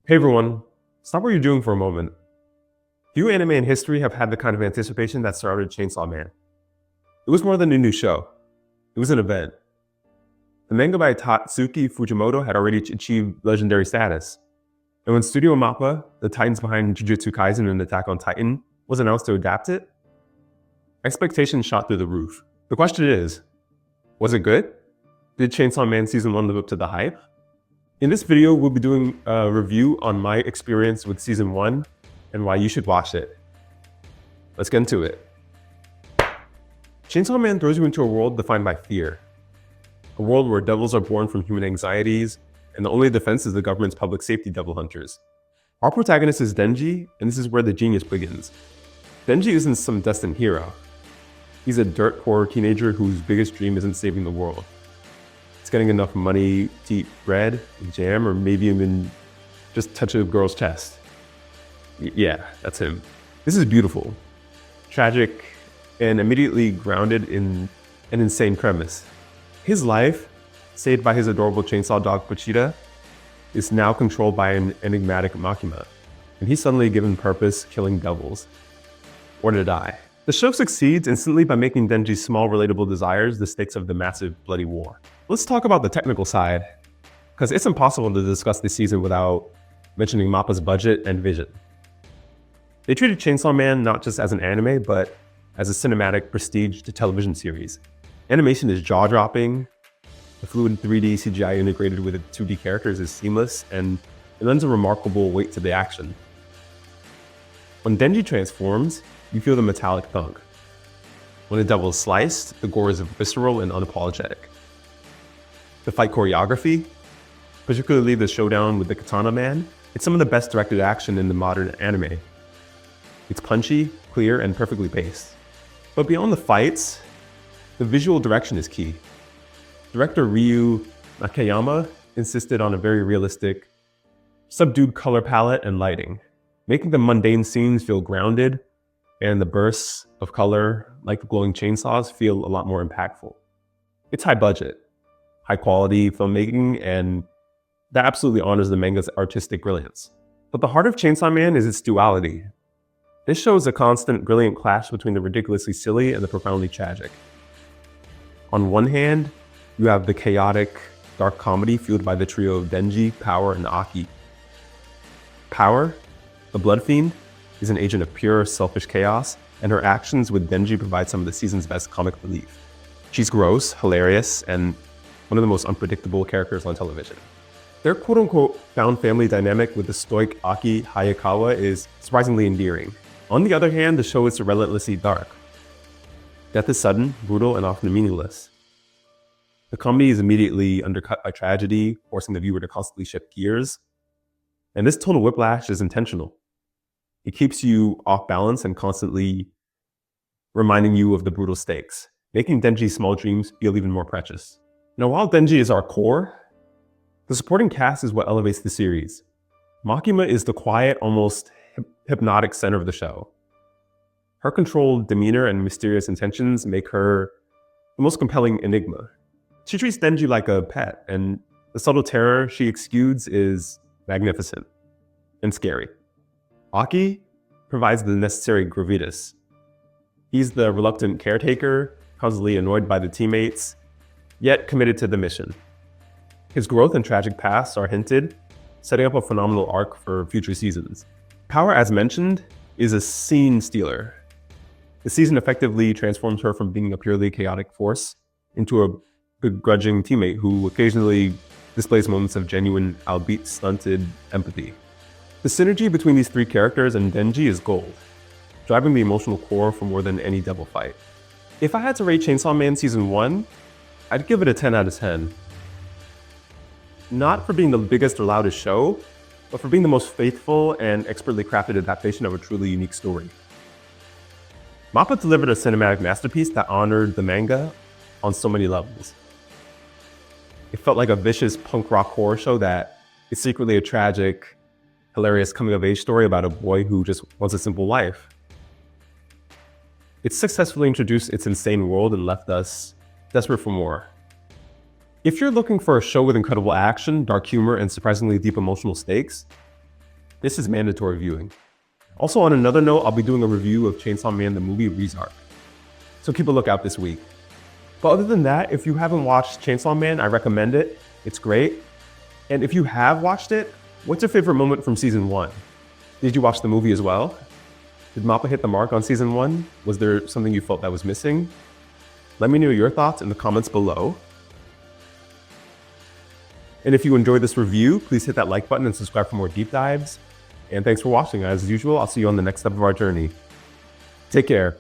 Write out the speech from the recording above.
Hey everyone, stop what you're doing for a moment. Few anime in history have had the kind of anticipation that surrounded Chainsaw Man. It was more than a new show. It was an event. The manga by Tatsuki Fujimoto had already achieved legendary status. And when Studio MAPPA, the titans behind Jujutsu Kaisen and Attack on Titan, was announced to adapt it, expectations shot through the roof. The question is, was it good? Did Chainsaw Man Season 1 live up to the hype? In this video, we'll be doing a review on my experience with Season 1 and why you should watch it. Let's get into it. Chainsaw Man throws you into a world defined by fear. A world where devils are born from human anxieties, and the only defense is the government's public safety devil hunters. Our protagonist is Denji, and this is where the genius begins. Denji isn't some destined hero. He's a dirt-poor teenager whose biggest dream isn't saving the world. It's getting enough money to eat bread, jam, or maybe even just touch a girl's chest. Yeah, that's him. This is beautiful, tragic, and immediately grounded in an insane premise. His life, saved by his adorable chainsaw dog Pochita, is now controlled by an enigmatic Makima, and he's suddenly given purpose, killing devils, or to die. The show succeeds instantly by making Denji's small, relatable desires the stakes of the massive, bloody war. Let's talk about the technical side, because it's impossible to discuss this season without mentioning MAPPA's budget and vision. They treated Chainsaw Man not just as an anime, but as a cinematic prestige television series. Animation is jaw-dropping, the fluid 3D CGI integrated with 2D characters is seamless, and it lends a remarkable weight to the action. When Denji transforms, you feel the metallic thunk. When the devil is sliced, the gore is visceral and unapologetic. The fight choreography, particularly the showdown with the Katana Man, it's some of the best directed action in the modern anime. It's punchy, clear, and perfectly paced. But beyond the fights, the visual direction is key. Director Ryu Nakayama insisted on a very realistic, subdued color palette and lighting, making the mundane scenes feel grounded and the bursts of color, like the glowing chainsaws, feel a lot more impactful. It's high budget, high quality filmmaking, and that absolutely honors the manga's artistic brilliance. But the heart of Chainsaw Man is its duality. This shows a constant, brilliant clash between the ridiculously silly and the profoundly tragic. On one hand, you have the chaotic, dark comedy fueled by the trio of Denji, Power, and Aki. Power, the Blood Fiend, is an agent of pure, selfish chaos, and her actions with Denji provide some of the season's best comic relief. She's gross, hilarious, and one of the most unpredictable characters on television. Their quote-unquote found family dynamic with the stoic Aki Hayakawa is surprisingly endearing. On the other hand, the show is relentlessly dark. Death is sudden, brutal, and often meaningless. The comedy is immediately undercut by tragedy, forcing the viewer to constantly shift gears. And this tonal whiplash is intentional. It keeps you off balance and constantly reminding you of the brutal stakes, making Denji's small dreams feel even more precious. Now, while Denji is our core, the supporting cast is what elevates the series. Makima is the quiet, almost hypnotic center of the show. Her controlled demeanor and mysterious intentions make her the most compelling enigma. She treats Denji like a pet, and the subtle terror she exudes is magnificent and scary. Aki provides the necessary gravitas. He's the reluctant caretaker, constantly annoyed by the teammates, yet committed to the mission. His growth and tragic past are hinted, setting up a phenomenal arc for future seasons. Power, as mentioned, is a scene stealer. The season effectively transforms her from being a purely chaotic force into a begrudging teammate who occasionally displays moments of genuine, albeit stunted, empathy. The synergy between these three characters and Denji is gold, driving the emotional core for more than any devil fight. If I had to rate Chainsaw Man Season 1, I'd give it a 10 out of 10. Not for being the biggest or loudest show, but for being the most faithful and expertly crafted adaptation of a truly unique story. MAPPA delivered a cinematic masterpiece that honored the manga on so many levels. It felt like a vicious punk rock horror show that is secretly a tragic, hilarious coming-of-age story about a boy who just wants a simple life. It successfully introduced its insane world and left us desperate for more. If you're looking for a show with incredible action, dark humor, and surprisingly deep emotional stakes, This is mandatory viewing. Also, on another note, I'll be doing a review of Chainsaw Man, the movie ReZark. So keep a lookout this week. But other than that, if you haven't watched Chainsaw Man, I recommend it. It's great. And if you have watched it, what's your favorite moment from season 1? Did you watch the movie as well? Did MAPPA hit the mark on season 1? Was there something you felt that was missing? Let me know your thoughts in the comments below. And if you enjoyed this review, please hit that like button and subscribe for more deep dives. And thanks for watching. As usual, I'll see you on the next step of our journey. Take care.